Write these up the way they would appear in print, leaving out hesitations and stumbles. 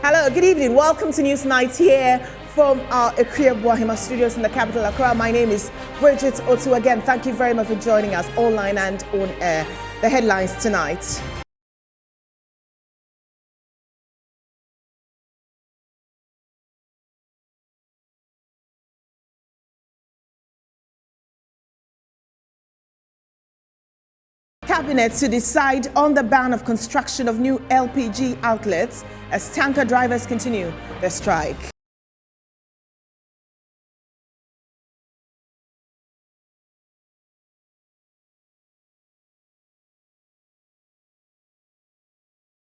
Hello, good evening. Welcome to News Night here from our Akria Boahima studios in the capital, Accra. My name is Bridget Otu. Again, thank you very much for joining us online and on air. The headlines tonight. Cabinet to decide on the ban of construction of new LPG outlets as tanker drivers continue their strike.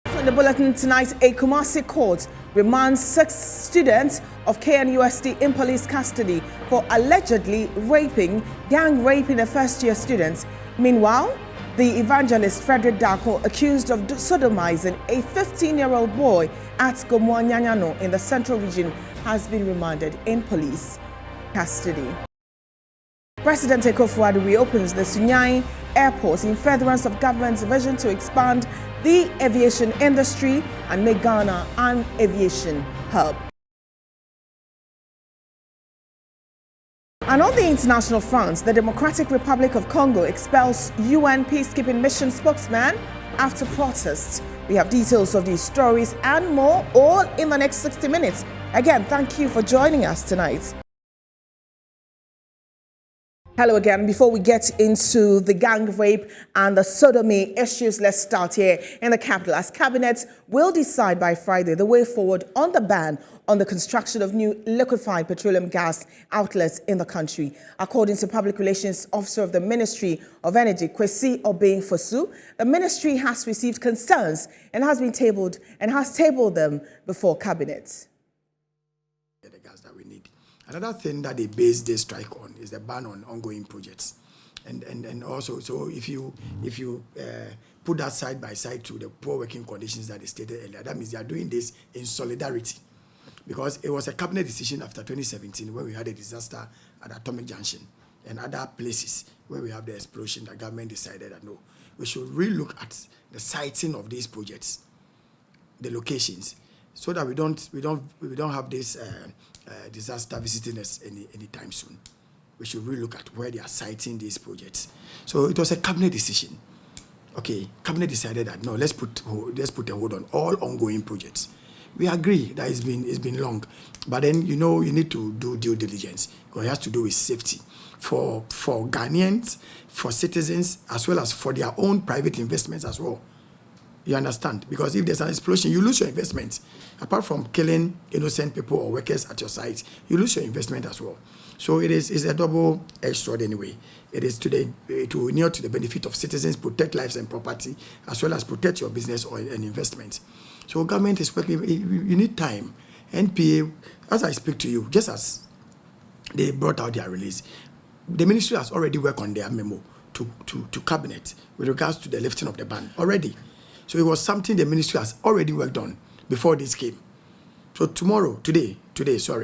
In the bulletin tonight, a Kumasi court remands 6 students of KNUST in police custody for allegedly gang raping the first-year students. Meanwhile, the evangelist Frederick Dako, accused of sodomizing a 15-year-old boy at Gomuanyanyano in the central region, has been remanded in police custody. President Akufo-Addo reopens the Sunyani Airport in furtherance of government's vision to expand the aviation industry and make Ghana an aviation hub. And on the international front, the Democratic Republic of Congo expels UN peacekeeping mission spokesman after protests. We have details of these stories and more, all in the next 60 minutes. Again, thank you for joining us tonight. Hello again. Before we get into the gang rape and the sodomy issues, let's start here in the capital, as Cabinet will decide by Friday the way forward on the ban on the construction of new liquefied petroleum gas outlets in the country. According to Public Relations Officer of the Ministry of Energy, Kwesi Obeng-Fosu, the ministry has received concerns and has tabled them before Cabinet. The gas that we need. Another thing that they base their strike on is the ban on ongoing projects, and also, so if you put that side by side to the poor working conditions that they stated earlier, that means they are doing this in solidarity, because it was a cabinet decision after 2017 when we had a disaster at Atomic Junction and other places where we have the explosion. The government decided that no, we should relook at the siting of these projects, the locations, so that we don't have this disaster visiting us anytime soon. We should really look at where they are siting these projects. So it was a cabinet decision. Okay, cabinet decided that no, let's put a hold on all ongoing projects. We agree that it's been long, but then you need to do due diligence, because it has to do with safety for Ghanaians, for citizens, as well as for their own private investments as well. You understand? Because if there's an explosion, you lose your investment. Apart from killing innocent people or workers at your site, you lose your investment as well. So it's a double-edged sword anyway. It will inure to the benefit of citizens, protect lives and property, as well as protect your business or an investment. So government is working. You need time. NPA, as I speak to you, just as they brought out their release, the ministry has already worked on their memo to cabinet with regards to the lifting of the ban already. So it was something the ministry has already worked on before this came. So today,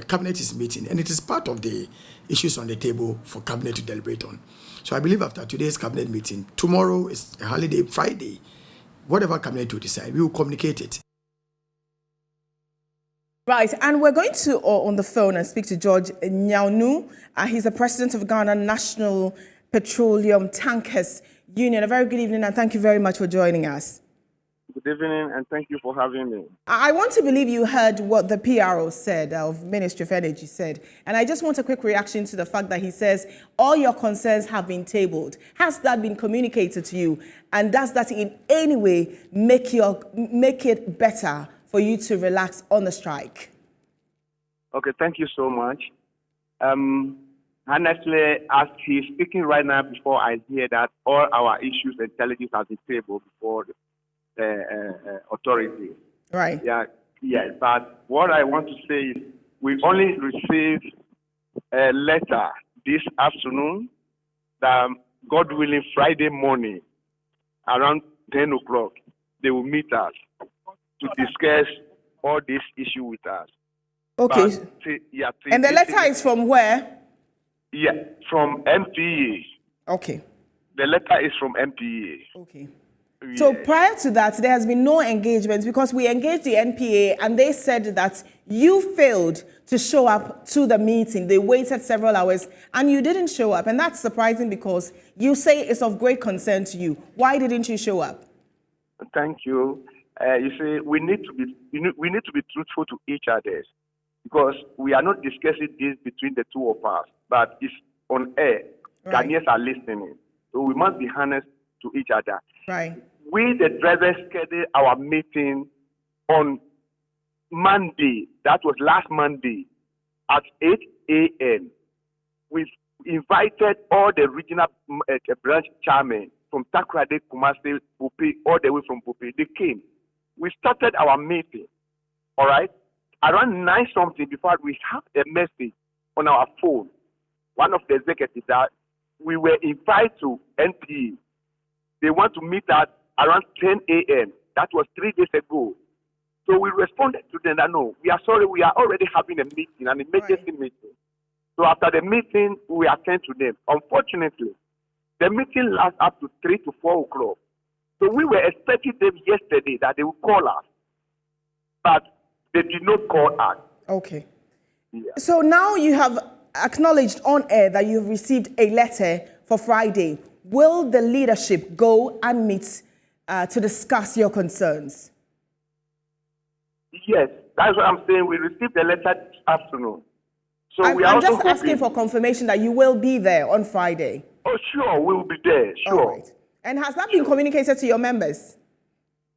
cabinet is meeting, and it is part of the issues on the table for cabinet to deliberate on. So I believe after today's cabinet meeting, tomorrow is a holiday, Friday, whatever cabinet will decide, we will communicate it. Right, and we're going to on the phone and speak to George Nyaunu. He's the president of Ghana National Petroleum Tankers Union. A very good evening, and thank you very much for joining us. Good evening, and thank you for having me. I want to believe you heard what the PRO said, of Ministry of Energy said, and I just want a quick reaction to the fact that he says all your concerns have been tabled. Has that been communicated to you, and does that in any way make it better for you to relax on the strike? Okay, thank you so much. Honestly, as he's speaking right now, before I hear that all our issues and challenges have been tabled before authority. Right. Yeah. But what I want to say is we only received a letter this afternoon that, God willing, Friday morning around 10 o'clock, they will meet us to discuss all this issue with us. Okay. And the letter is from where? Yeah, from MPA. Okay. The letter is from MPA. Okay. So Yes. prior to that, there has been no engagement because we engaged the NPA and they said that you failed to show up to the meeting. They waited several hours and you didn't show up. And that's surprising because you say it's of great concern to you. Why didn't you show up? Thank you. You see, we need to be truthful to each other because we are not discussing this between the two of us, but it's on air. Right. Ghanaians are listening, so we must be honest to each other. Right. We, the drivers, scheduled our meeting on Monday. That was last Monday at 8 a.m. We invited all the regional branch chairmen from Takoradi, Kumasi, Bupi, all the way from Bupi. They came. We started our meeting, all right? Around 9 something before we have a message on our phone. One of the executives that we were invited to NPA. They want to meet us around 10 a.m. That was 3 days ago. So we responded to them that no, we are sorry, we are already having a meeting, an emergency meeting. So after the meeting, we attend to them. Unfortunately, the meeting lasts up to 3 to 4 o'clock. So we were expecting them yesterday that they would call us, but they did not call us. Okay. Yeah. So now you have acknowledged on air that you've received a letter for Friday. Will the leadership go and meet to discuss your concerns? Yes, that's what I'm saying. We received the letter this afternoon. So we are I'm also just asking hoping- for confirmation that you will be there on Friday. Oh, sure, we will be there. Sure. All right. And has that been communicated to your members?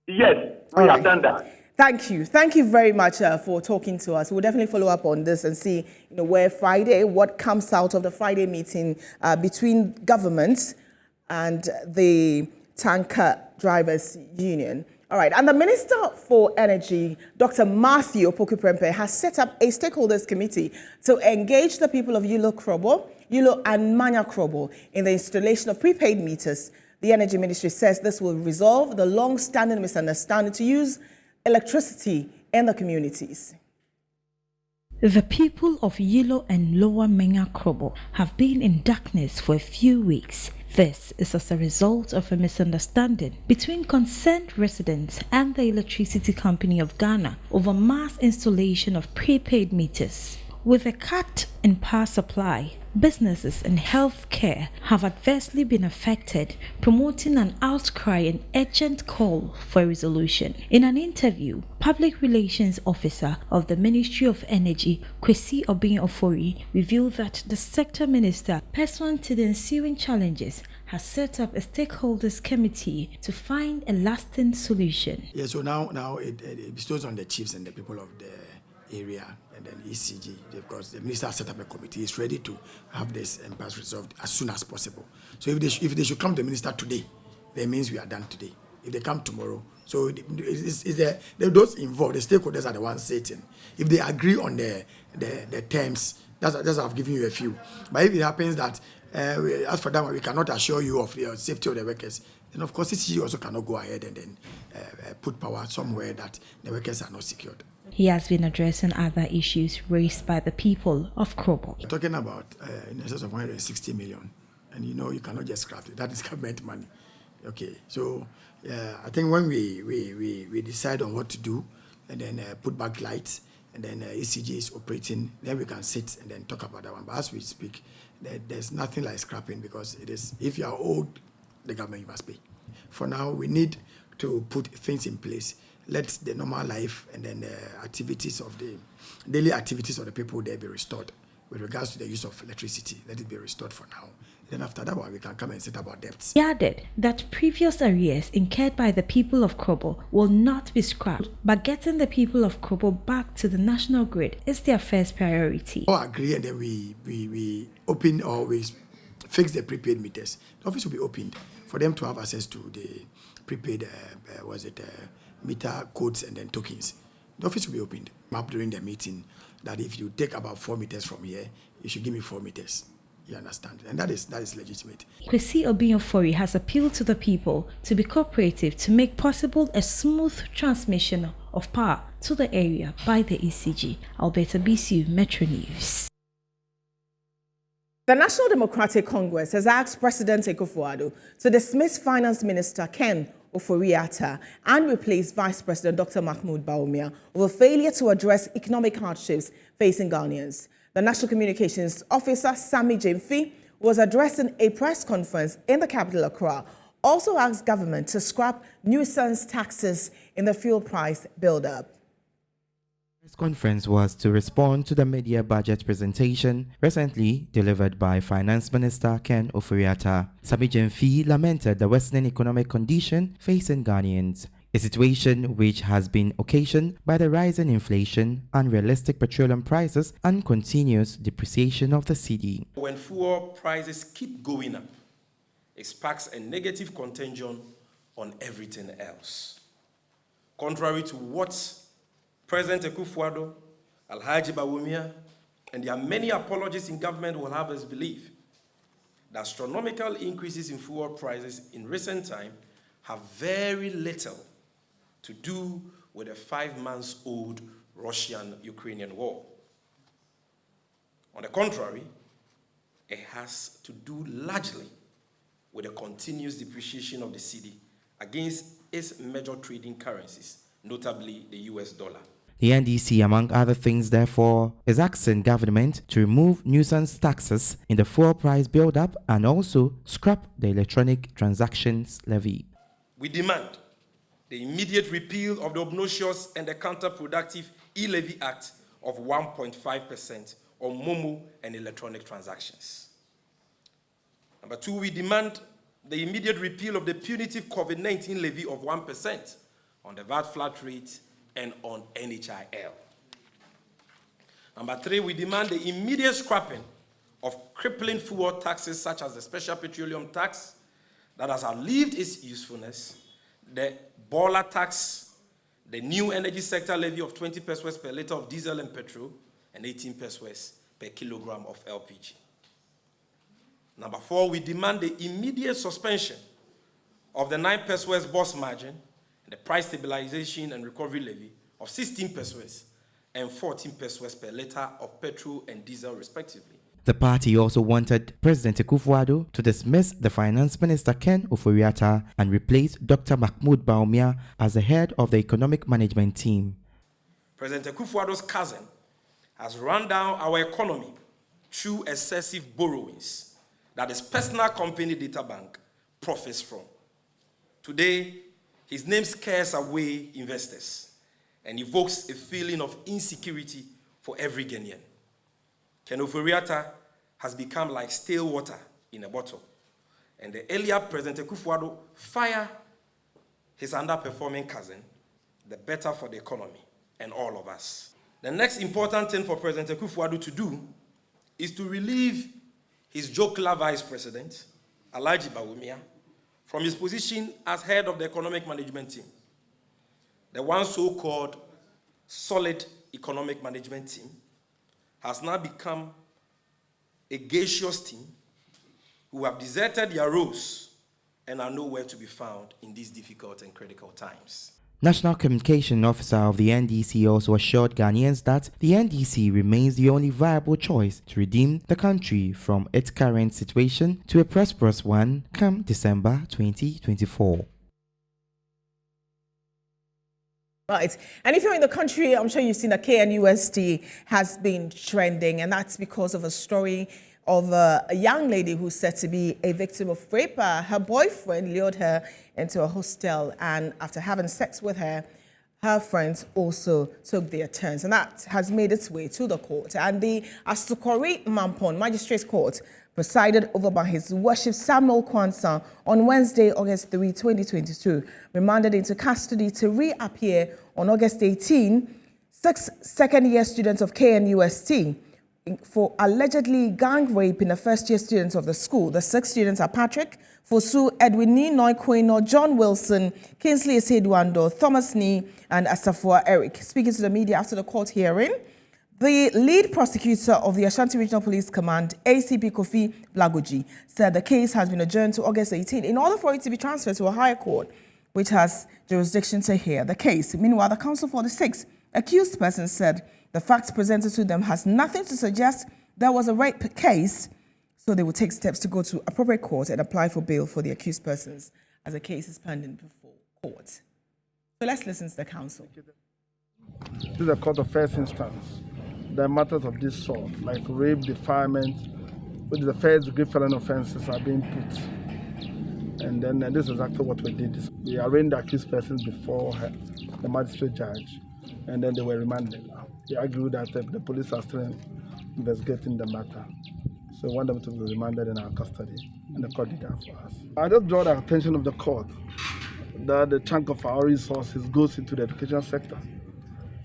Yes, we All have right. done that. Thank you. Thank you very much for talking to us. We'll definitely follow up on this and see, where Friday, what comes out of the Friday meeting between government and the Tanker Drivers Union. All right. And the Minister for Energy, Dr. Matthew Opoku-Prempeh, has set up a stakeholders committee to engage the people of Yulo and Manya Krobo in the installation of prepaid meters. The Energy Ministry says this will resolve the long-standing misunderstanding to use electricity in the communities. The people of Yilo and Lower Menya Krobo have been in darkness for a few weeks. This is as a result of a misunderstanding between concerned residents and the Electricity Company of Ghana over mass installation of prepaid meters. With a cut in power supply, businesses and healthcare have adversely been affected, promoting an outcry and urgent call for a resolution. In an interview, Public Relations Officer of the Ministry of Energy, Kwesi Obin-Ofori, revealed that the sector minister, pursuant to the ensuing challenges, has set up a stakeholders committee to find a lasting solution. Yeah, so now it bestows on the chiefs and the people of the area and then ECG, because the minister has set up a committee. Is ready to have this impasse resolved as soon as possible. So if they should come to the minister today, that means we are done today. If they come tomorrow, so those involved, the stakeholders are the ones sitting. If they agree on the terms, that's I've given you a few. But if it happens that as for that one, we cannot assure you of the safety of the workers, then of course ECG also cannot go ahead and then put power somewhere that the workers are not secured. He has been addressing other issues raised by the people of Krobo. We're talking about in excess of 160 million, and you cannot just scrap it. That is government money. Okay, so I think when we decide on what to do, and then put back lights, and then ECG is operating, then we can sit and then talk about that one. But as we speak, there's nothing like scrapping, because it is, if you are owed the government, you must pay. For now, we need to put things in place. Let the normal life and then the activities of the daily activities of the people there be restored. With regards to the use of electricity, let it be restored for now. Then after that one, we can come and set about debts. He added that previous arrears incurred by the people of Krobo will not be scrapped, but getting the people of Krobo back to the national grid is their first priority. All agree, and then we open or we fix the prepaid meters. The office will be opened for them to have access to the prepaid, meter codes and then tokens. The office will be opened. Map during the meeting that if you take about 4 meters from here, you should give me 4 meters. You understand? And that is legitimate. Kwesi Obin-Ofori has appealed to the people to be cooperative to make possible a smooth transmission of power to the area by the ECG. Alberta BCU Metro News. The National Democratic Congress has asked President Akufo-Addo to dismiss Finance Minister Ken Ofori-Atta and replaced Vice President Dr. Mahmoud Bawumia over failure to address economic hardships facing Ghanaians. The National Communications Officer, Sammy Jemfi, was addressing a press conference in the capital, Accra, also asked government to scrap nuisance taxes in the fuel price build-up. This conference was to respond to the media budget presentation recently delivered by Finance Minister Ken Ofori-Atta. Sammy Jemfi lamented the worsening economic condition facing Ghanaians, a situation which has been occasioned by the rising inflation, unrealistic petroleum prices, and continuous depreciation of the cedi. When fuel prices keep going up, it sparks a negative contagion on everything else. Contrary to what President Akufo-Addo, Alhaji Bawumia, and there are many apologists in government will have us believe, the astronomical increases in fuel prices in recent time have very little to do with a 5-month-old Russian-Ukrainian war. On the contrary, it has to do largely with the continuous depreciation of the cedi against its major trading currencies, notably the US dollar. The NDC, among other things, therefore, is asking government to remove nuisance taxes in the fuel price build-up and also scrap the electronic transactions levy. We demand the immediate repeal of the obnoxious and the counterproductive e-levy act of 1.5% on Momo and electronic transactions. Number 2, we demand the immediate repeal of the punitive COVID-19 levy of 1% on the VAT flat rate and on NHIL. Number 3, we demand the immediate scrapping of crippling fuel taxes such as the special petroleum tax that has outlived its usefulness, the boiler tax, the new energy sector levy of 20 pesos per liter of diesel and petrol, and 18 pesos per kilogram of LPG. Number 4, we demand the immediate suspension of the 9 pesos boss margin, the price stabilization and recovery levy of 16 pesos and 14 pesos per liter of petrol and diesel respectively. The party also wanted President Akufo-Addo to dismiss the Finance Minister Ken Ofori-Atta and replace Dr. Mahmoud Bawumia as the head of the economic management team. President Akufo-Addo's cousin has run down our economy through excessive borrowings that his personal company Data Bank profits from. Today, his name scares away investors and evokes a feeling of insecurity for every Ghanaian. Ken Ofori-Atta has become like stale water in a bottle, and the earlier President Akufo-Addo fire his underperforming cousin, the better for the economy and all of us. The next important thing for President Akufo-Addo to do is to relieve his jocular vice president, Alhaji Bawumia, from his position as head of the economic management team. The one so-called solid economic management team has now become a gaseous team who have deserted their roles and are nowhere to be found in these difficult and critical times. National Communication Officer of the NDC also assured Ghanaians that the NDC remains the only viable choice to redeem the country from its current situation to a prosperous one come December 2024. Right. And if you're in the country, I'm sure you've seen that KNUST has been trending, and that's because of a story of a young lady who's said to be a victim of rape. Her boyfriend lured her into a hostel, and after having sex with her, her friends also took their turns, and that has made its way to the court. And the Asukori Mampon Magistrates Court, presided over by His Worship Samuel Kwanzaa on Wednesday, August 3, 2022, remanded into custody to reappear on August 18, 6 second-year students of KNUST for allegedly gang raping the first-year students of the school. The 6 students are Patrick Fosu, Edwin Ninoy Kweno, John Wilson, Kingsley Eseduando, Thomas Nee, and Asafua Eric. Speaking to the media after the court hearing, the lead prosecutor of the Ashanti Regional Police Command, ACP Kofi Blagoji, said the case has been adjourned to August 18 in order for it to be transferred to a higher court, which has jurisdiction to hear the case. Meanwhile, the counsel for the 6 accused persons said the facts presented to them has nothing to suggest there was a rape case, so they will take steps to go to appropriate court and apply for bail for the accused persons as the case is pending before court. So let's listen to the counsel. This is a court of first instance. The matters of this sort, like rape, defilement, which is the first degree felony offenses, are being put. And then this is exactly what we did. We arraigned the accused persons before the magistrate judge, and then they were remanded. We argued that the police are still investigating the matter. So we want them to be remanded in our custody, and the court did that for us. I just draw the attention of the court that the chunk of our resources goes into the education sector.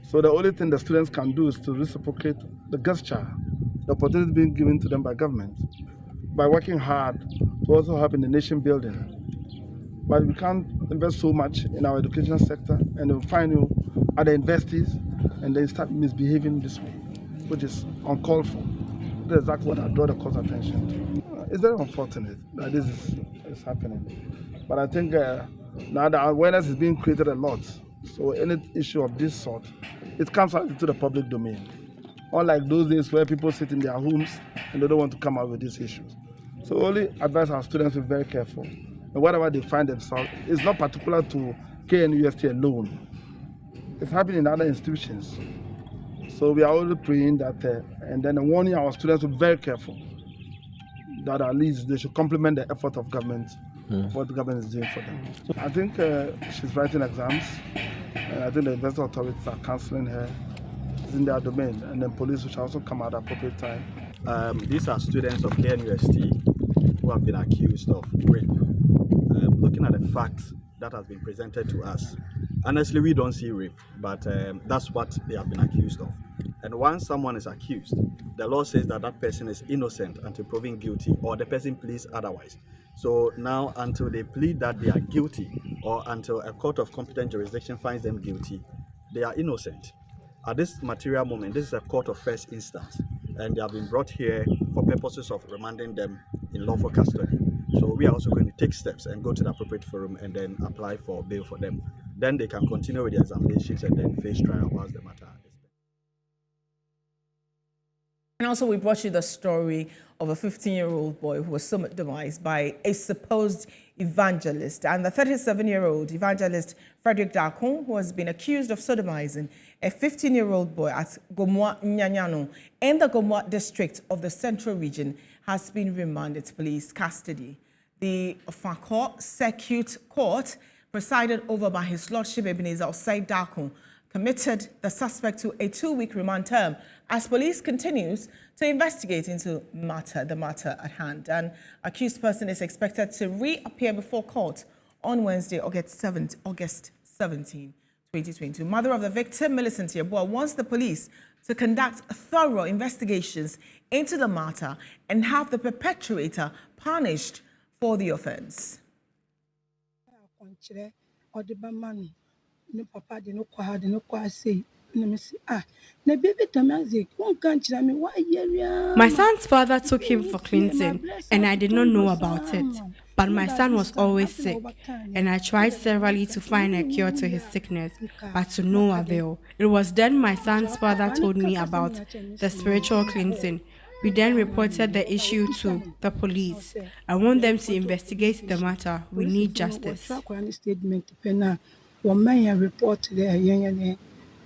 So the only thing the students can do is to reciprocate the gesture, the opportunity being given to them by government, by working hard to also help in the nation building. But we can't invest so much in our education sector, and we'll find other investees, and they start misbehaving this way, which is uncalled for. That's exactly what I draw the court's attention to. It's very unfortunate that this is happening. But I think now the awareness is being created a lot. So any issue of this sort, it comes out into the public domain. Unlike those days where people sit in their homes and they don't want to come out with these issues. So only advise our students to be very careful. And whatever they find themselves, it's not particular to KNUST alone. It's happening in other institutions. So we are only praying that, and then warning our students to be very careful, that at least they should complement the effort of government, of what the government is doing for them. I think she's writing exams, and I think the investor authorities are counseling her. It's in their domain, and then police will also come at the appropriate time. These are students of KNUST who have been accused of rape. Looking at the facts that has been presented to us, honestly, we don't see rape, but that's what they have been accused of. And once someone is accused, the law says that that person is innocent until proven guilty, or the person pleads otherwise. So now, until they plead that they are guilty, or until a court of competent jurisdiction finds them guilty, they are innocent. At this material moment, this is a court of first instance, and they have been brought here for purposes of remanding them in lawful custody. So we are also going to take steps and go to the appropriate forum and then apply for bail for them. Then they can continue with the examinations and then face trial whilst the matter is. And also we brought you the story of a 15-year-old boy who was sodomized by a supposed evangelist. And the 37-year-old evangelist, Frederick Dakon, who has been accused of sodomizing a 15-year-old boy at Gomwa Nyanyano in the Gomwa district of the Central Region, has been remanded to police custody. The Fakor Circuit Court, presided over by His Lordship Ebenezer Osei Dakon, committed the suspect to a 2-week remand term as police continues to investigate into the matter at hand. An accused person is expected to reappear before court on Wednesday, August 17, 2022. Mother of the victim, Millicent Yeboah, wants the police to conduct thorough investigations into the matter and have the perpetrator punished for the offense. My son's father took him for cleansing, and I did not know about it. But my son was always sick, and I tried severally to find a cure to his sickness, but to no avail. It was then my son's father told me about the spiritual cleansing. We then reported the issue to the police. I want them to investigate the matter. We need justice.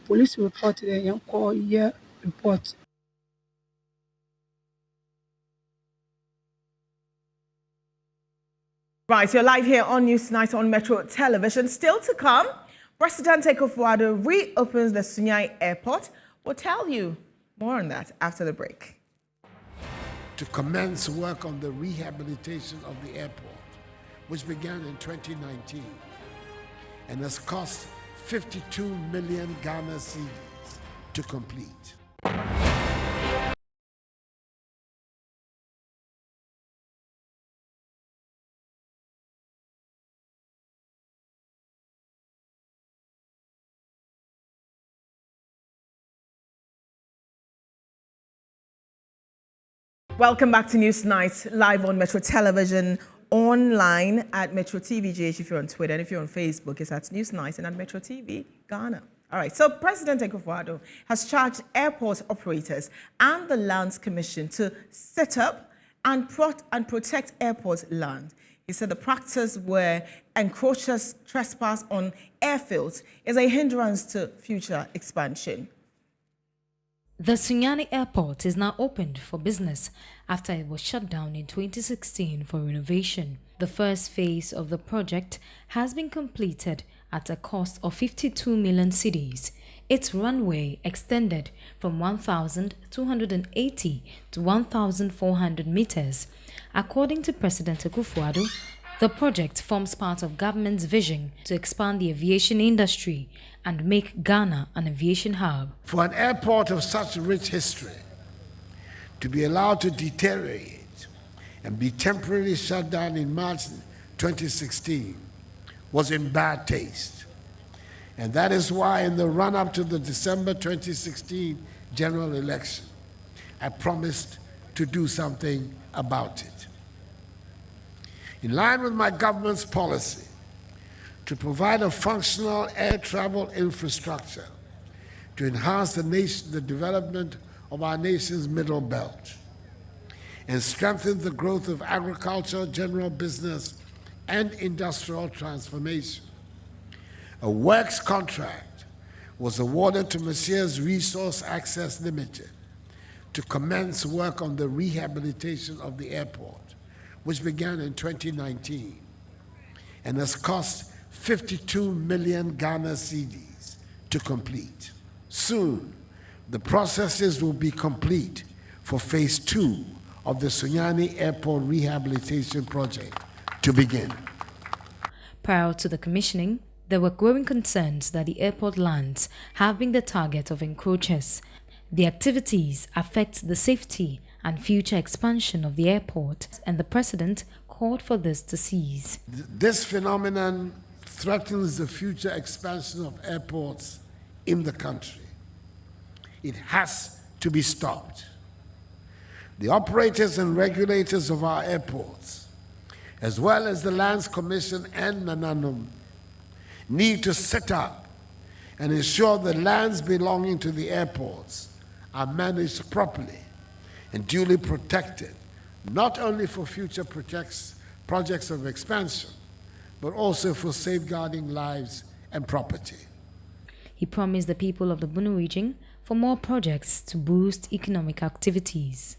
Police report there, call year report. Right, you're live here on News Tonight on Metro Television. Still to come, President Akufo-Addo reopens the Sunyani Airport. We'll tell you more on that after the break. To commence work on the rehabilitation of the airport, which began in 2019 and has cost 52 million Ghana cedis to complete. Welcome back to News Night, live on Metro Television, online at Metro TV GH if you're on Twitter, and if you're on Facebook, it's at News Night and at Metro TV Ghana. All right, so President Akufo-Addo has charged airport operators and the Lands Commission to set up and protect airport land. He said the practice where encroachers trespass on airfields is a hindrance to future expansion. The Sunyani Airport is now opened for business after it was shut down in 2016 for renovation. The first phase of the project has been completed at a cost of 52 million cedis. Its runway extended from 1,280 to 1,400 meters. According to President Akufo-Addo, the project forms part of government's vision to expand the aviation industry and make Ghana an aviation hub. For an airport of such rich history to be allowed to deteriorate and be temporarily shut down in March 2016 was in bad taste. And that is why in the run-up to the December 2016 general election, I promised to do something about it. In line with my government's policy to provide a functional air travel infrastructure to enhance the development of our nation's middle belt and strengthen the growth of agriculture, general business, and industrial transformation, a works contract was awarded to Messieurs Resource Access Limited to commence work on the rehabilitation of the airport, which began in 2019 and has cost 52 million Ghana cedis to complete. Soon, the processes will be complete for phase 2 of the Sunyani Airport Rehabilitation Project to begin. Prior to the commissioning, there were growing concerns that the airport lands have been the target of encroachers. The activities affect the safety and future expansion of the airport, and the president called for this to cease. This phenomenon threatens the future expansion of airports in the country. It has to be stopped. The operators and regulators of our airports, as well as the Lands Commission and Nananum, need to set up and ensure the lands belonging to the airports are managed properly and duly protected, not only for future projects of expansion, but also for safeguarding lives and property. He promised the people of the Bunu region for more projects to boost economic activities.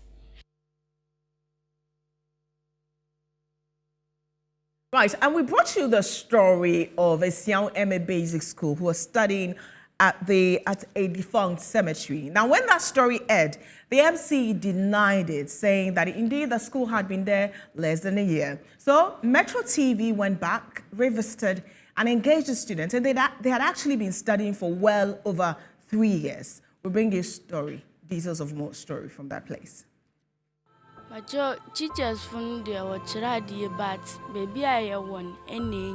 Right, and we brought you the story of a Siao Eme Basic School who was studying at a defunct cemetery. Now, when that story aired, the MC denied it, saying that indeed the school had been there less than a year. So Metro TV went back, revisited, and engaged the students, and they had actually been studying for well over 3 years. We'll bring you details of more story from that place. Macho teachers from there were charadi but baby I won any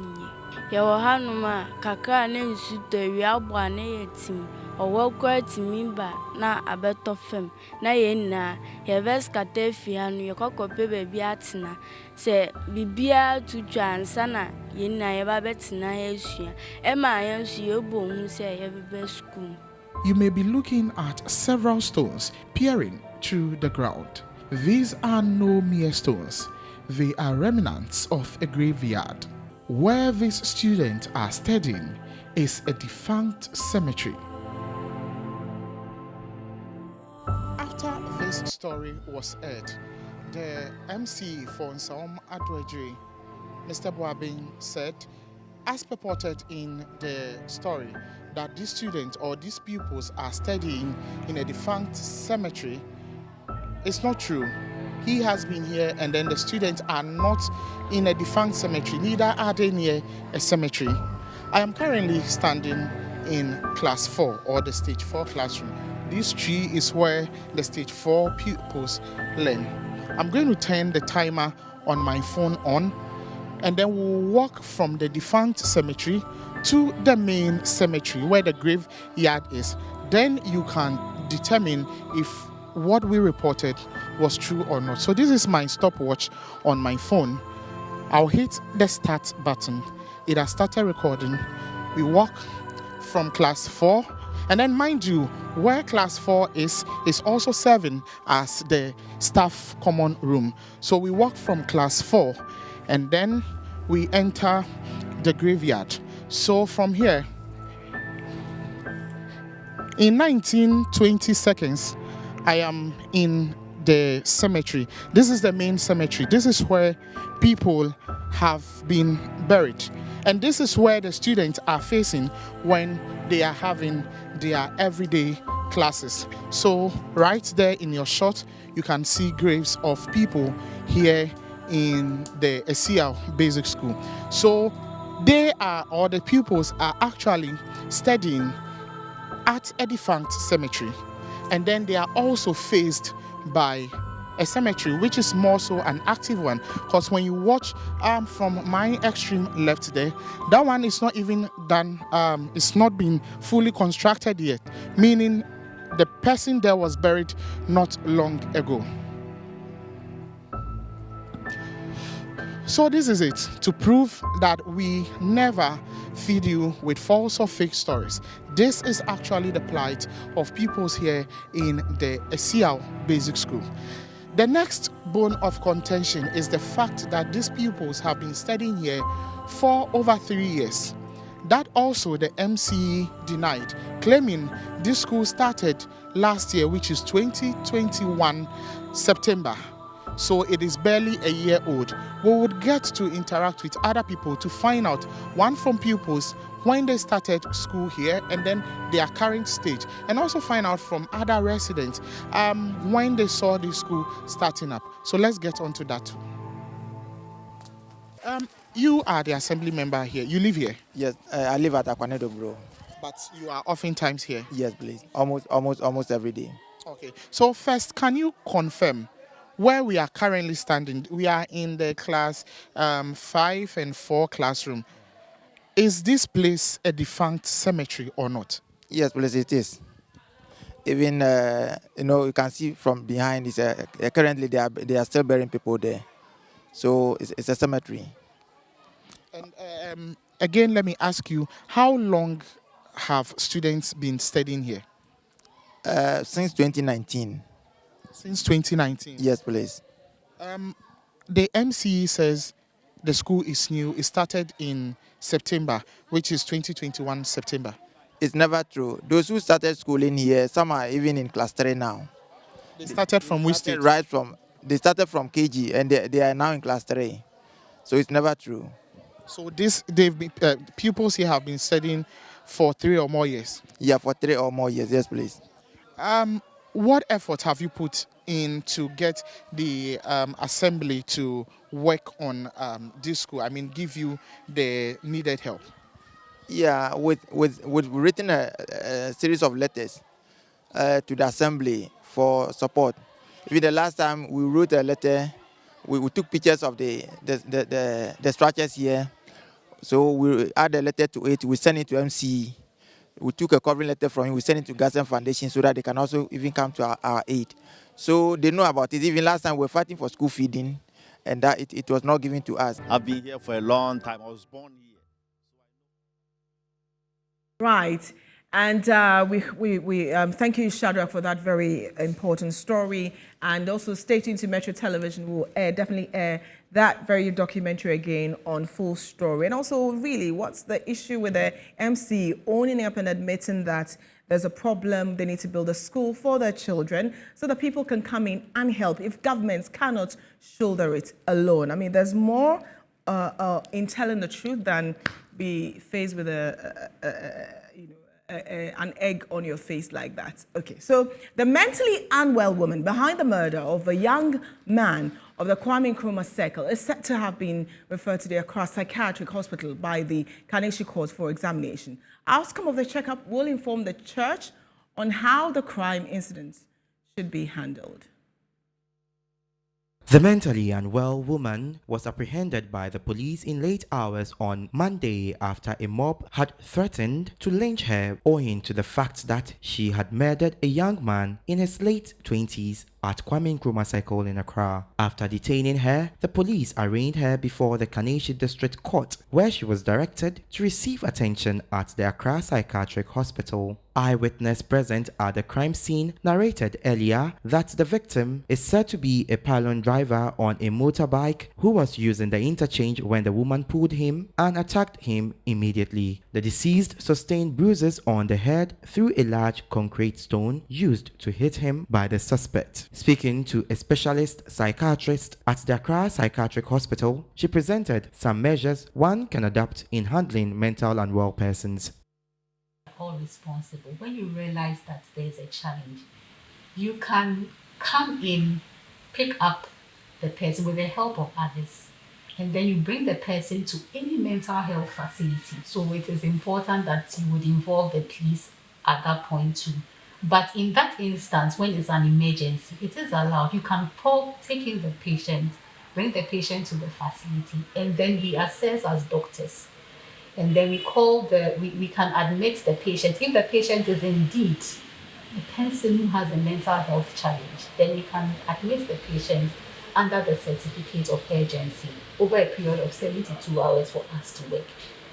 ya hanuma kakra na nsuto wi abo na yetim owo kwa timimba na abeto fem na ye na ye veskata fia no ye kokope baby atena se bibia tutwa ansa na ye na ye ba betena esua e ma ye nsu ye bohu se ye bebe school. You may be looking at several stones peering through the ground. These are no mere stones. They are remnants of a graveyard. Where these students are studying is a defunct cemetery. After this story was aired, the MC for Nsaom Adwejiri, Mr. Boabin, said, as purported in the story, that these students or these pupils are studying in a defunct cemetery. It's not true. He has been here, and then the students are not in a defunct cemetery, neither are they near a cemetery. I am currently standing in class 4 or the stage 4 classroom. This tree is where the stage 4 pupils learn. I'm going to turn the timer on my phone on, and then we'll walk from the defunct cemetery to the main cemetery where the graveyard is. Then you can determine if what we reported was true or not. So this is my stopwatch on my phone. I'll hit the start button. It has started recording. We walk from class 4, and then mind you, where class 4 is also serving as the staff common room. So we walk from class 4, and then we enter the graveyard. So from here, in 19-20 seconds, I am in the cemetery. This is the main cemetery. This is where people have been buried. And this is where the students are facing when they are having their everyday classes. So right there in your shot, you can see graves of people here in the Esiao Basic School. So the pupils are actually studying at a defunct cemetery, and then they are also faced by a cemetery which is more so an active one, because when you watch from my extreme left there, that one is not even done, it's not been fully constructed yet, meaning the person there was buried not long ago. So this is it, to prove that we never feed you with false or fake stories. This is actually the plight of pupils here in the Esiao Basic School. The next bone of contention is the fact that these pupils have been studying here for over 3 years. That also the MCE denied, claiming this school started last year, which is 2021 September. So it is barely a year old. We would get to interact with other people to find out, one from pupils when they started school here and then their current stage, and also find out from other residents when they saw the school starting up. So let's get on to that. You are the assembly member here. You live here? Yes, I live at Akwanedo, bro. But you are oftentimes here? Yes, please. Almost every day. Okay. So first, can you confirm where we are currently standing? We are in the class 5 and 4 classroom. Is this place a defunct cemetery or not? Yes, please, it is. Even you can see from behind. It's currently they are still burying people there, so it's a cemetery. And again, let me ask you: how long have students been studying here? Since 2019. Since 2019? Yes, please. The MCE says the school is new. It started in September, which is 2021 September. It's never true. Those who started schooling here, some are even in class 3 now. They started from which stage? They started from KG and they are now in class 3. So it's never true. So pupils here have been studying for 3 or more years? Yeah, for 3 or more years. Yes, please. What effort have you put in to get the assembly to work on this school? I mean, give you the needed help? Yeah, we've written a series of letters to the assembly for support. Even the last time we wrote a letter, we took pictures of the structures here. So we add a letter to it. We send it to MCE. We took a covering letter from him. We sent it to Gassen Foundation so that they can also even come to our aid. So they know about it. Even last time we were fighting for school feeding, and that it was not given to us. I've been here for a long time. I was born here. Right. And we thank you, Shadrach, for that very important story. And also stating to Metro Television, we'll definitely air that very documentary again on Full Story. And also, really, what's the issue with the MC owning up and admitting that there's a problem, they need to build a school for their children so that people can come in and help if governments cannot shoulder it alone. I mean, there's more in telling the truth than be faced with an egg on your face like that. Okay, so the mentally unwell woman behind the murder of a young man of the Kwame Nkrumah circle is said to have been referred to the Accra Psychiatric Hospital by the Kaneshi Court for examination. Outcome of the checkup will inform the church on how the crime incidents should be handled. The mentally unwell woman was apprehended by the police in late hours on Monday after a mob had threatened to lynch her owing to the fact that she had murdered a young man in his late 20s at Kwame Nkrumah Circle in Accra. After detaining her, the police arraigned her before the Kaneshie District Court, where she was directed to receive attention at the Accra Psychiatric Hospital. Eyewitness present at the crime scene narrated earlier that the victim is said to be a pylon driver on a motorbike who was using the interchange when the woman pulled him and attacked him immediately. The deceased sustained bruises on the head through a large concrete stone used to hit him by the suspect. Speaking to a specialist psychiatrist at the Accra Psychiatric Hospital, she presented some measures one can adopt in handling mental unwell persons. All responsible. When you realize that there's a challenge, you can come in, pick up the person with the help of others, and then you bring the person to any mental health facility. So it is important that you would involve the police at that point too. But in that instance, when it's an emergency, it is allowed. You can take in the patient, bring the patient to the facility, and then we assess as doctors. And then we can admit the patient. If the patient is indeed a person who has a mental health challenge, then we can admit the patient under the certificate of urgency over a period of 72 hours for us to work.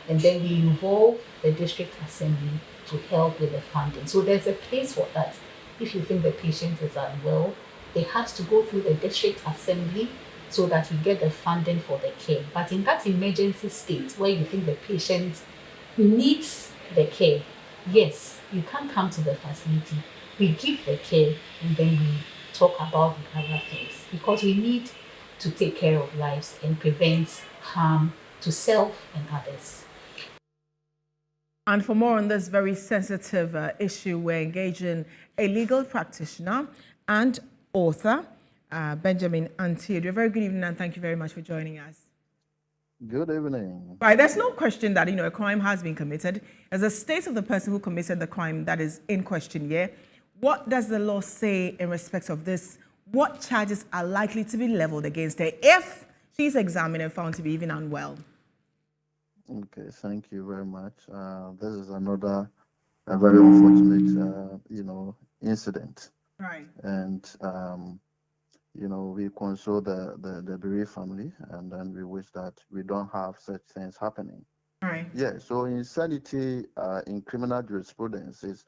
And then we involve the district assembly to help with the funding. So there's a place for that. If you think the patient is unwell, it has to go through the district assembly so that you get the funding for the care. But in that emergency state where you think the patient needs the care, yes, you can come to the facility. We give the care and then we talk about the other things because we need to take care of lives and prevent harm to self and others. And for more on this very sensitive issue, we're engaging a legal practitioner and author, Benjamin Untitled. Very good evening and thank you very much for joining us. Good evening. Right, there's no question that a crime has been committed. As a state of the person who committed the crime that is in question here, what does the law say in respect of this? What charges are likely to be leveled against her if she's examined and found to be even unwell? Okay, thank you very much. This is another very unfortunate, incident. Right. And we console the bereaved family, and then we wish that we don't have such things happening. Right. Yeah. So insanity in criminal jurisprudence is,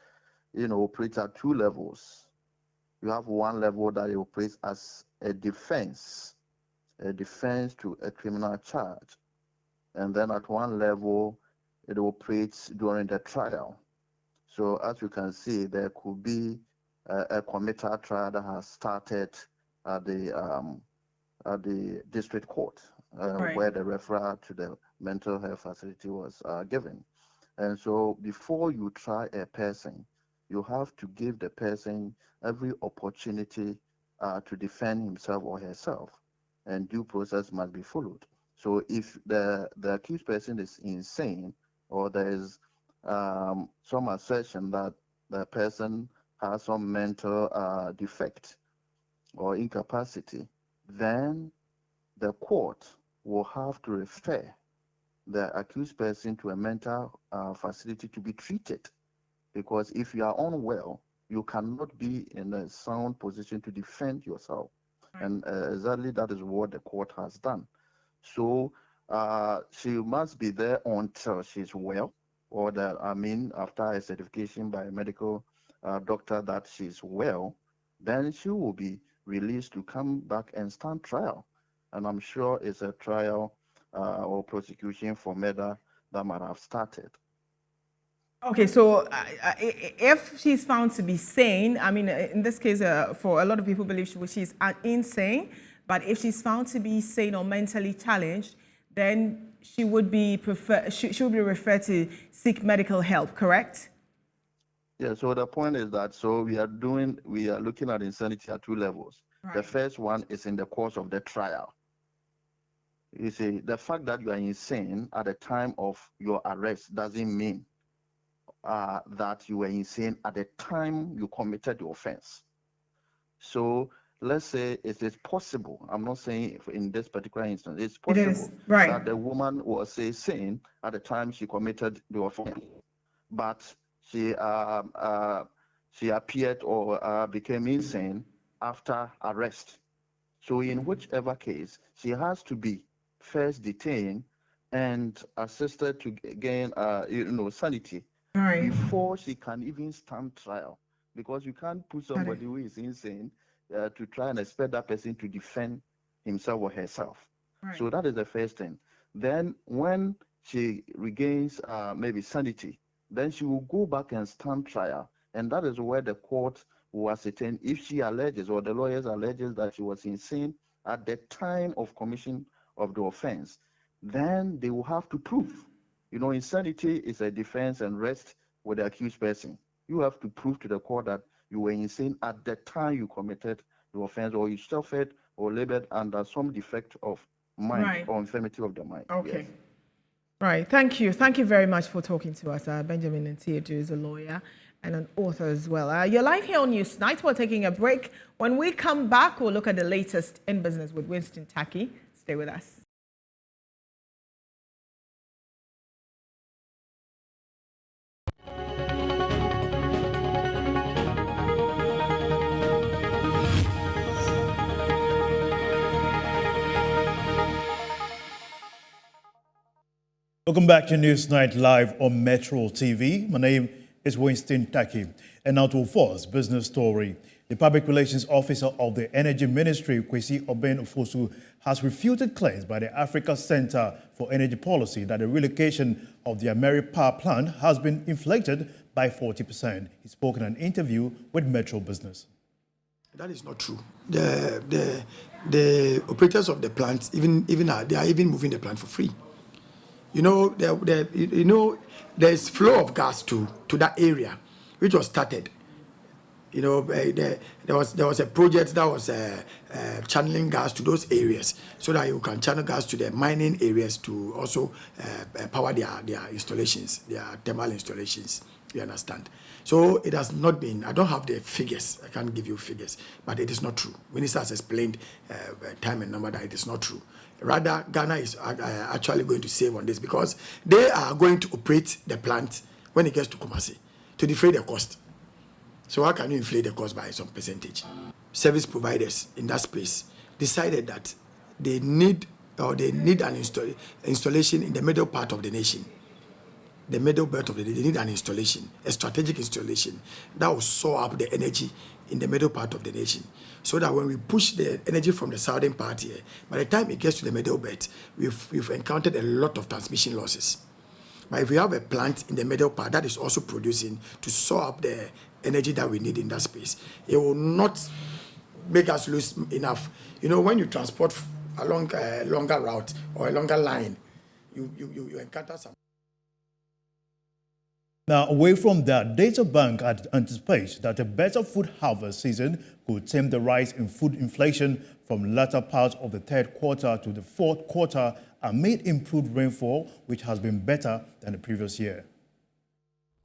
operates at two levels. You have one level that it operates as a defense to a criminal charge. And then at one level, it operates during the trial. So as you can see, there could be a committal trial that has started at the district court, right. where the referral to the mental health facility was given. And so before you try a person, you have to give the person every opportunity to defend himself or herself, and due process must be followed. So if the accused person is insane, or there is some assertion that the person has some mental defect or incapacity, then the court will have to refer the accused person to a mental facility to be treated. Because if you are unwell, you cannot be in a sound position to defend yourself. Right. And exactly that is what the court has done. So she must be there until she's well, or after a certification by a medical doctor that she's well, then she will be released to come back and stand trial. And I'm sure it's a trial or prosecution for murder that might have started. Okay, so if she's found to be sane, in this case, for a lot of people believe she's insane, but if she's found to be sane or mentally challenged, then she would be she would be referred to seek medical help, correct? Yeah, so the point is that we are looking at insanity at two levels. Right. The first one is in the course of the trial. You see, the fact that you are insane at the time of your arrest doesn't mean that you were insane at the time you committed the offense. So let's say it is possible, I'm not saying in this particular instance, it's possible right. that the woman was sane at the time she committed the offense, but she appeared or became insane after arrest. So in whichever case, she has to be first detained and assisted to gain, sanity before she can even stand trial. Because you can't put somebody who is insane to try and expect that person to defend himself or herself. So that is the first thing. Then when she regains maybe sanity, then she will go back and stand trial. And that is where the court will ascertain if she alleges or the lawyers alleges that she was insane at the time of commission of the offense. Then they will have to prove. Insanity is a defense and rests with the accused person. You have to prove to the court that you were insane at the time you committed the offense, or you suffered or labored under some defect of mind or infirmity of the mind. Okay. Yes. Right. Thank you. Thank you very much for talking to us. Benjamin Ntiedu is a lawyer and an author as well. You're live here on Newsnight. We're taking a break. When we come back, we'll look at the latest in business with Winston Taki. Stay with us. Welcome back to Newsnight Live on Metro TV. My name is Winston Taki. And now to first business story. The Public Relations Officer of the Energy Ministry, Kwesi Obeng-Ofosu, has refuted claims by the Africa Center for Energy Policy that the relocation of the Ameri power plant has been inflated by 40%. He spoke in an interview with Metro Business. That is not true. The operators of the plant they are even moving the plant for free. There's flow of gas to that area, which was started. There was a project that was channeling gas to those areas so that you can channel gas to the mining areas to also power their installations, their thermal installations. You understand? So it has not been. I don't have the figures. I can't give you figures, but it is not true. Minister has explained time and number that it is not true. Rather, Ghana is actually going to save on this because they are going to operate the plant when it gets to Kumasi to defray the cost. So how can you inflate the cost by some percentage? Service providers in that space decided that they need an installation in the middle part of the nation. The middle belt of the nation, they need an installation, a strategic installation that will soar up the energy in the middle part of the nation. So that when we push the energy from the southern part here, by the time it gets to the middle belt, we've encountered a lot of transmission losses. But if we have a plant in the middle part that is also producing to soar up the energy that we need in that space, it will not make us lose enough. When you transport along a longer route or a longer line, you encounter some. Now, away from that, Data Bank anticipates that a better food harvest season could tame the rise in food inflation from latter part of the third quarter to the fourth quarter amid improved rainfall, which has been better than the previous year.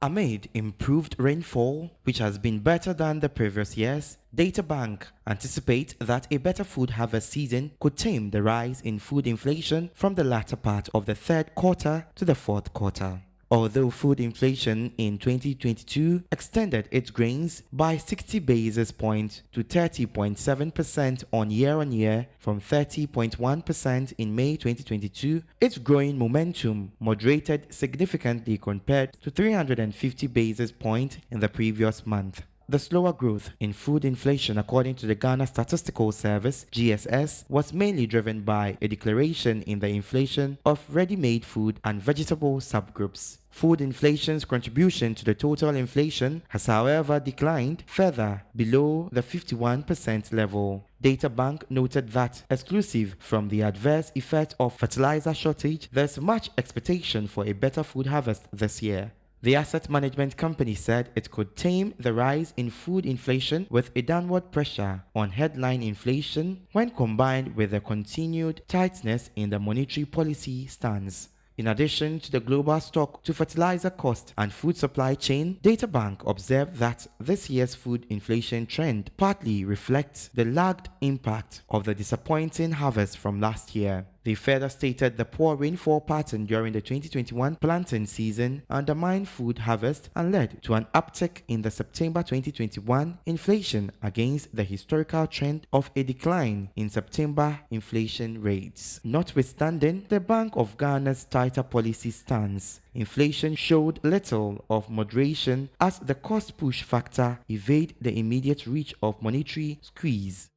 Amid improved rainfall, which has been better than the previous years, Data Bank anticipates that a better food harvest season could tame the rise in food inflation from the latter part of the third quarter to the fourth quarter. Although food inflation in 2022 extended its gains by 60 basis points to 30.7% on year from 30.1% in May 2022, its growing momentum moderated significantly compared to 350 basis points in the previous month. The slower growth in food inflation, according to the Ghana Statistical Service, GSS, was mainly driven by a declaration in the inflation of ready-made food and vegetable subgroups. Food inflation's contribution to the total inflation has, however, declined further below the 51% level. Data Bank noted that, exclusive from the adverse effect of fertilizer shortage, there's much expectation for a better food harvest this year. The asset management company said it could tame the rise in food inflation with a downward pressure on headline inflation when combined with the continued tightness in the monetary policy stance. In addition to the global stock to fertilizer cost and food supply chain, Data Bank observed that this year's food inflation trend partly reflects the lagged impact of the disappointing harvest from last year. They further stated the poor rainfall pattern during the 2021 planting season undermined food harvest and led to an uptick in the September 2021 inflation against the historical trend of a decline in September inflation rates. Notwithstanding the Bank of Ghana's tighter policy stance, inflation showed little of moderation as the cost push factor evaded the immediate reach of monetary squeeze.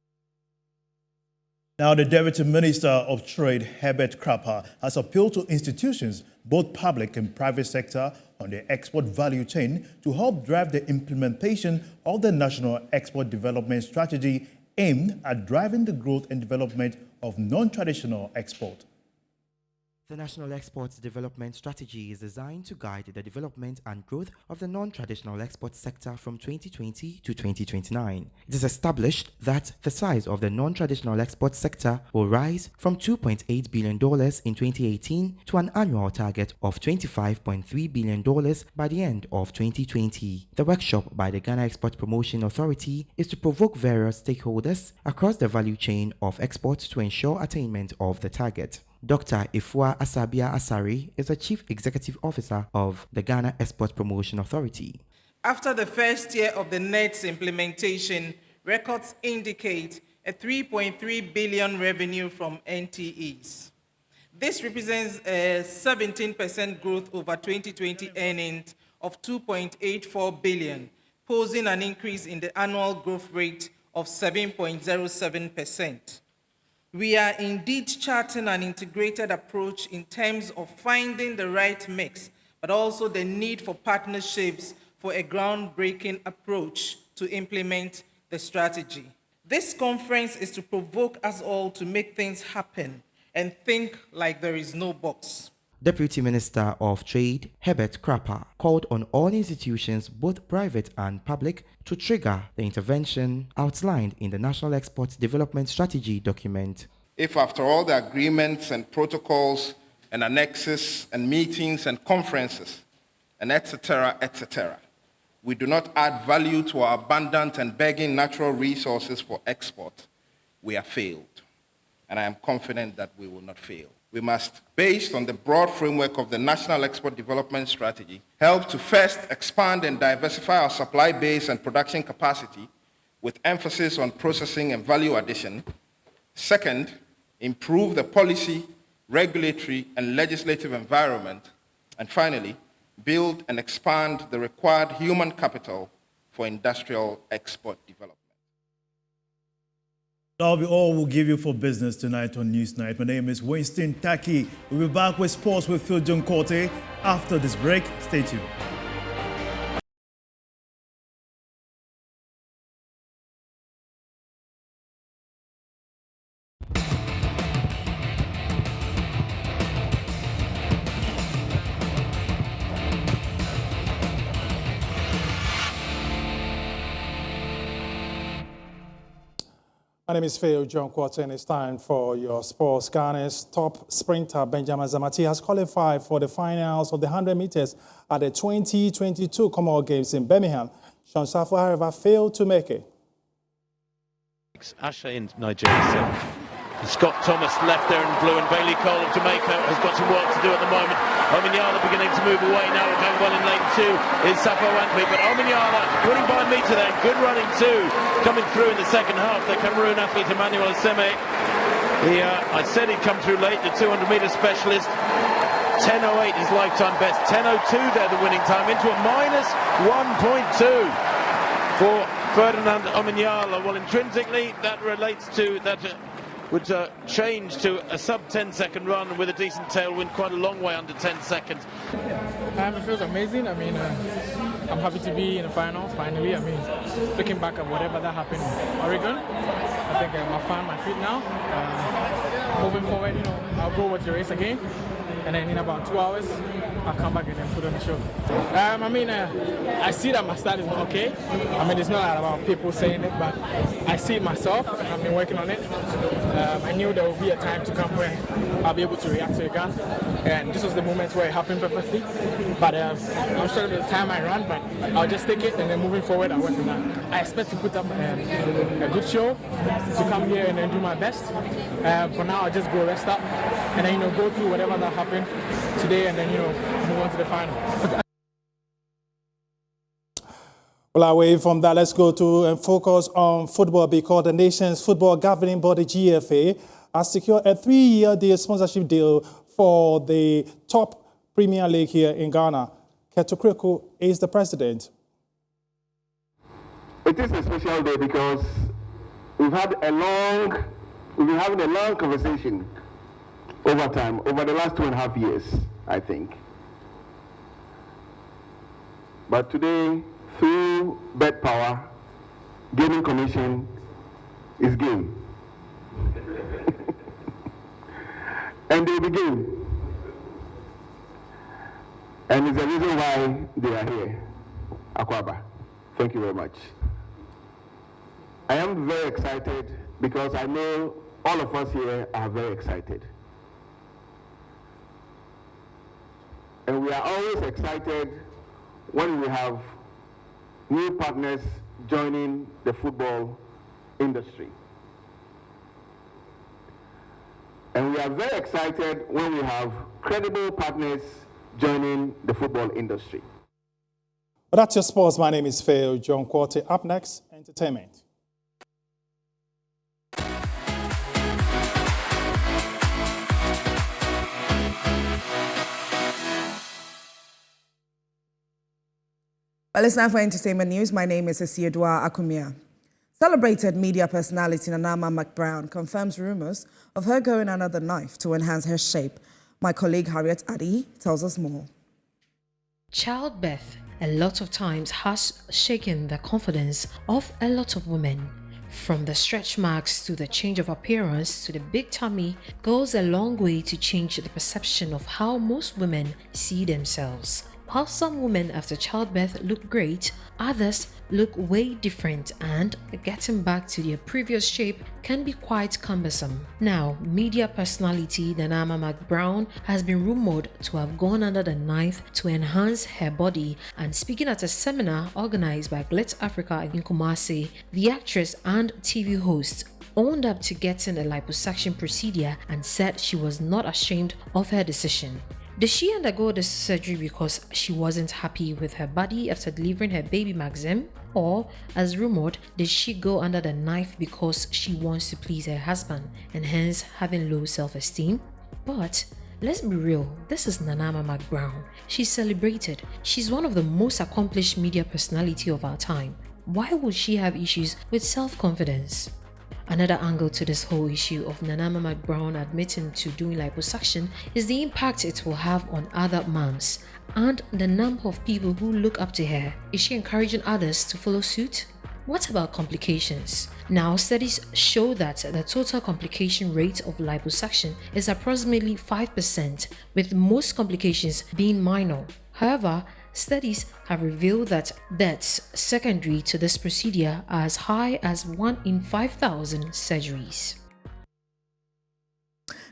Now, the Deputy Minister of Trade, Herbert Crapper, has appealed to institutions, both public and private sector, on the export value chain to help drive the implementation of the National Export Development Strategy aimed at driving the growth and development of non-traditional export. The National Exports Development Strategy is designed to guide the development and growth of the non-traditional export sector from 2020 to 2029. It is established that the size of the non-traditional export sector will rise from $2.8 billion in 2018 to an annual target of $25.3 billion by the end of 2020. The workshop by the Ghana Export Promotion Authority is to provoke various stakeholders across the value chain of exports to ensure attainment of the target. Dr. Ifua Asabia Asari is the Chief Executive Officer of the Ghana Export Promotion Authority. After the first year of the NET's implementation, records indicate a 3.3 billion revenue from NTEs. This represents a 17% growth over 2020 earnings of 2.84 billion, posing an increase in the annual growth rate of 7.07%. We are indeed charting an integrated approach in terms of finding the right mix, but also the need for partnerships for a groundbreaking approach to implement the strategy. This conference is to provoke us all to make things happen and think like there is no box. Deputy Minister of Trade, Herbert Crapper, called on all institutions, both private and public, to trigger the intervention outlined in the National Export Development Strategy document. If after all the agreements and protocols and annexes and meetings and conferences and etc., we do not add value to our abundant and begging natural resources for export, we have failed. And I am confident that we will not fail. We must, based on the broad framework of the National Export Development Strategy, help to first expand and diversify our supply base and production capacity with emphasis on processing and value addition. Second, improve the policy, regulatory, and legislative environment. And finally, build and expand the required human capital for industrial export development. That'll be all we'll give you for business tonight on Newsnight. My name is Winston Taki. We'll be back with sports with Phil John Korte after this break. Stay tuned. My name is Phil John Quarter, and it's time for your sports. Ghana's top sprinter Benjamin Zamati has qualified for the finals of the 100 meters at the 2022 Commonwealth Games in Birmingham. Sean Safo, however, failed to make it. Asha in Nigeria. Scott Thomas left there in blue, and Bailey Cole of Jamaica has got some work to do at the moment. Ominyala beginning to move away now, going well in lane 2 is Safo Wankwe, but Ominyala winning by a metre there, good running too, coming through in the second half, the Cameroon athlete Emmanuel Seme. I said he'd come through late, the 200-metre specialist. 10.08 his lifetime best, 10.02 there the winning time, into a minus 1.2 for Ferdinand Ominyala. Well, intrinsically that relates to that would change to a sub-10 second run with a decent tailwind, quite a long way under 10 seconds. It feels amazing. I'm happy to be in the final, finally. Looking back at whatever that happened in Oregon, I think I found my feet now. Moving forward, I'll go with the race again. And then in about 2 hours, I'll come back and then put on the show. I see that my style is not okay. It's not about people saying it, but I see it myself, and I've been working on it. I knew there would be a time to come where I'll be able to react to a gun, and this was the moment where it happened perfectly. But I'm struggling with the time I ran, but I'll just take it, and then moving forward, I'll work with that. I expect to put up a good show, to come here and then do my best. For now, I'll just go rest up, and then, go through whatever that happened today, and then, move on to the final. Well, away from that, let's go to and focus on football, because the nation's football governing body, GFA, has secured a 3-year sponsorship deal for the top Premier League here in Ghana. Keto Kreko is the president. It is a special day because we've been having a long conversation over time, over the last 2.5 years, I think. But today, through Bet Power, Gaming Commission is game. And they begin. And it's the reason why they are here. Akwaba, thank you very much. I am very excited because I know all of us here are very excited. And we are always excited when we have new partners joining the football industry. And we are very excited when we have credible partners joining the football industry. Well, that's your sports. My name is Phil John Quarter. Up next, entertainment. Well, it's now for entertainment news. My name is Esiedua Akumia. Celebrated media personality Nanama McBrown confirms rumors of her going under the knife to enhance her shape. My colleague Harriet Addy tells us more. Childbirth a lot of times has shaken the confidence of a lot of women. From the stretch marks to the change of appearance to the big tummy goes a long way to change the perception of how most women see themselves. While some women after childbirth look great, others look way different, and getting back to their previous shape can be quite cumbersome. Now, media personality Nanama McBrown has been rumored to have gone under the knife to enhance her body, and speaking at a seminar organized by Glitz Africa in Kumasi, the actress and TV host owned up to getting a liposuction procedure and said she was not ashamed of her decision. Did she undergo this surgery because she wasn't happy with her body after delivering her baby Maxim? Or, as rumored, did she go under the knife because she wants to please her husband and hence having low self-esteem? But let's be real, this is Nanama McBrown. She's celebrated. She's one of the most accomplished media personality of our time. Why would she have issues with self-confidence? Another angle to this whole issue of Nanama McBrown admitting to doing liposuction is the impact it will have on other moms and the number of people who look up to her. Is she encouraging others to follow suit? What about complications? Now, studies show that the total complication rate of liposuction is approximately 5%, with most complications being minor. However, studies have revealed that deaths secondary to this procedure are as high as 1 in 5,000 surgeries.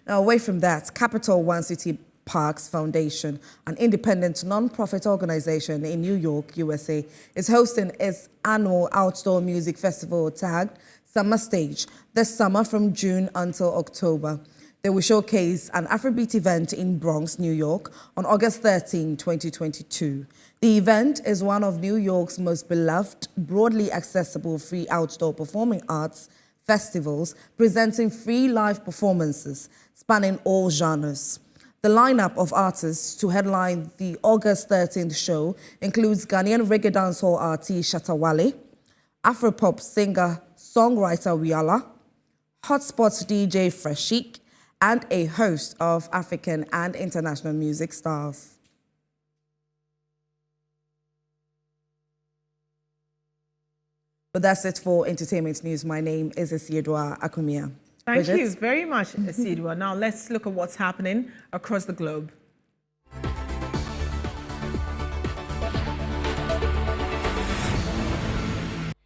Now, away from that, Capital One City Parks Foundation, an independent non-profit organization in New York, USA, is hosting its annual outdoor music festival tagged Summer Stage this summer from June until October. They will showcase an Afrobeat event in Bronx, New York on August 13, 2022. The event is one of New York's most beloved, broadly accessible free outdoor performing arts festivals, presenting free live performances spanning all genres. The lineup of artists to headline the August 13th show includes Ghanaian reggae dancehall artist Shatta Wale, Afropop singer-songwriter Wiala, Hotspots DJ Freshik, and a host of African and international music stars. But that's it for entertainment news. My name is Esiedua Akumia. Thank you very much, Esiedua. Now let's look at what's happening across the globe.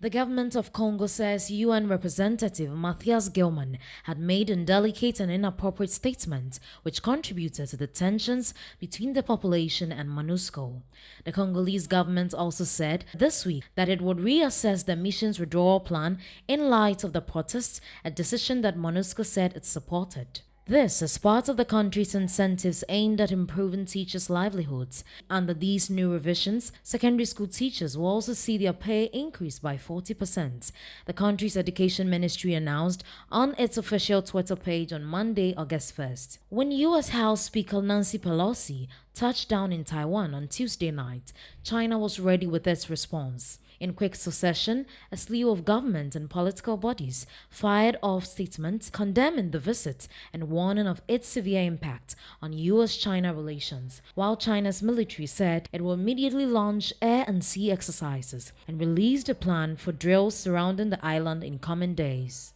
The government of Congo says UN Representative Matthias Gilman had made indelicate and inappropriate statements which contributed to the tensions between the population and MONUSCO. The Congolese government also said this week that it would reassess the mission's withdrawal plan in light of the protests, a decision that MONUSCO said it supported. This is part of the country's incentives aimed at improving teachers' livelihoods. Under these new revisions, secondary school teachers will also see their pay increase by 40%. The country's education ministry announced on its official Twitter page on Monday, August 1st. When U.S. House Speaker Nancy Pelosi touched down in Taiwan on Tuesday night, China was ready with its response. In quick succession, a slew of government and political bodies fired off statements condemning the visit and warning of its severe impact on U.S.-China relations, while China's military said it will immediately launch air and sea exercises and released a plan for drills surrounding the island in coming days.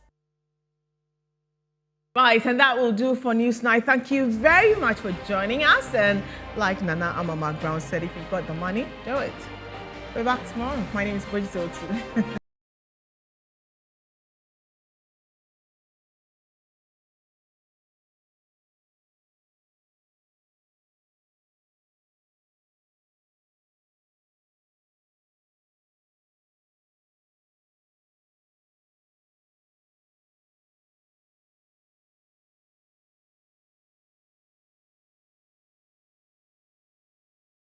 Right, and that will do for Newsnight. Thank you very much for joining us. And like Nana Amama Brown said, if you've got the money, do it. We're back tomorrow. My name is Bridget Otu.